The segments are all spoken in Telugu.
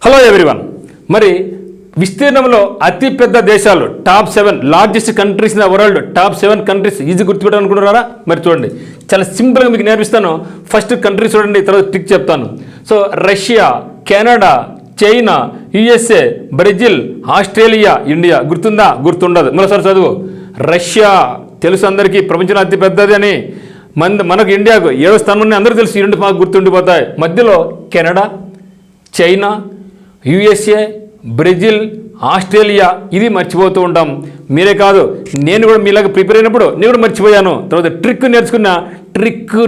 Hello everyone. మరి విస్తీర్ణంలో అతిపెద్ద దేశాలు top 7 largest countries in the world, top 7 countries easy గుర్తుపెట్టాలనుకుంటున్నారా? మరి చూడండి, చాలా సింపుల్గా మీకు నేర్పిస్తాను. ఫస్ట్ కంట్రీ చూడండి, తర్వాత ట్రిక్ చెప్తాను. So Russia, Canada, China, USA, Brazil, Australia, India. గుర్తుందా? గుర్తుండదు. మరోసారి చదువు. రష్యా తెలుసు అందరికీ, ప్రపంచంలో అతి పెద్దది అని. మనకు ఇండియాకు 7వ స్థానం అందరూ తెలుసు. ఈ రెండు మాకు గుర్తుండిపోతాయి. మధ్యలో Canada, China, USA, Brazil, Australia. ఇది మర్చిపోతూ ఉంటాం. మీరే కాదు, నేను కూడా మీలాగా ప్రిపేర్ అయినప్పుడు నేను కూడా మర్చిపోయాను. తర్వాత ట్రిక్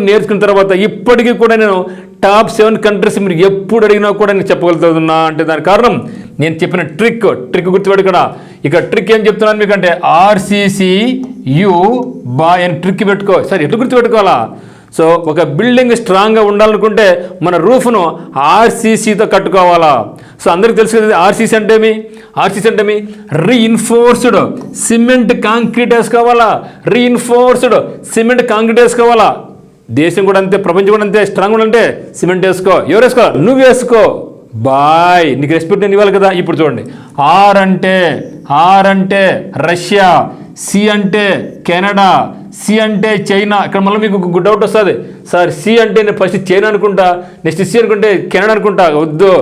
నేర్చుకున్న తర్వాత ఇప్పటికీ కూడా నేను టాప్ 7 కంట్రీస్ మీరు ఎప్పుడు అడిగినా కూడా నేను చెప్పగలుగుతున్నా. అంటే దానికి కారణం నేను చెప్పిన ట్రిక్ గుర్తుపెట్టు కూడా. ఇక ట్రిక్ ఏం చెప్తున్నాను మీకంటే RCCU అని ట్రిక్ పెట్టుకో. సరే, ఎట్లా గుర్తుపెట్టుకోవాలా? సో ఒక బిల్డింగ్ స్ట్రాంగ్గా ఉండాలనుకుంటే మన రూఫ్ను RCCతో కట్టుకోవాలా. సో అందరికీ తెలుసు కదా RCC అంటే ఏమి? రీఇన్ఫోర్స్డ్ సిమెంట్ కాంక్రీట్ వేసుకోవాలా. రీఇన్ఫోర్స్డ్ సిమెంట్ కాంక్రీట్ వేసుకోవాలా. దేశం కూడా అంతే, ప్రపంచం కూడా అంతే. స్ట్రాంగ్ ఉండాలంటే సిమెంట్ వేసుకో. ఎవరు వేసుకో? నువ్వు వేసుకో. బాయ్, నీకు రెస్పెక్ట్ నేను ఇవ్వాలి కదా. ఇప్పుడు చూడండి, ఆర్ అంటే రష్యా, సి అంటే కెనడా, సి అంటే చైనా. ఇక్కడ మళ్ళీ మీకు డౌట్ వస్తుంది, సార్ సి అంటే నేను ఫస్ట్ చైనా అనుకుంటా, నెక్స్ట్ సి అనుకుంటే కెనడా అనుకుంటా. వద్దు,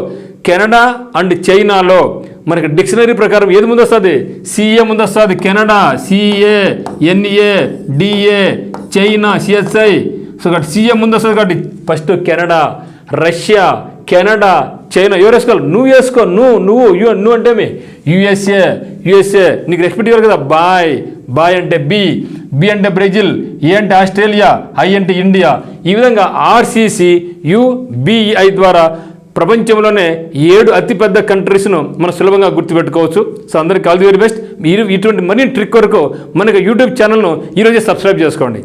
కెనడా అండ్ చైనాలో మనకి డిక్షనరీ ప్రకారం ఏది ముందు వస్తుంది? సిఏ ముందు వస్తుంది. Canada CANADA, China CHI. So కాబట్టి సిఏ ముందు వస్తుంది. కాబట్టి first Canada, Russia, Canada, China. ఎవరు వేసుకోవాలి? నువ్వు వేసుకో. నువ్వు అంటే యుఎస్ఏ. నీకు రెస్పెక్ట్ ఇవ్వాలి కదా. బాయ్ అంటే బి అంటే బ్రెజిల్, ఏ అంటే ఆస్ట్రేలియా, ఐ అంటే ఇండియా. ఈ విధంగా RCCUBEI ద్వారా ప్రపంచంలోనే 7 అతిపెద్ద కంట్రీస్ను మనం సులభంగా గుర్తుపెట్టుకోవచ్చు. సో అందరికీ ఆల్ ది వెరీ బెస్ట్. మీరు ఇటువంటి మనీ ట్రిక్ వరకు మనకు యూట్యూబ్ ఛానల్ను ఈరోజే సబ్స్క్రైబ్ చేసుకోండి.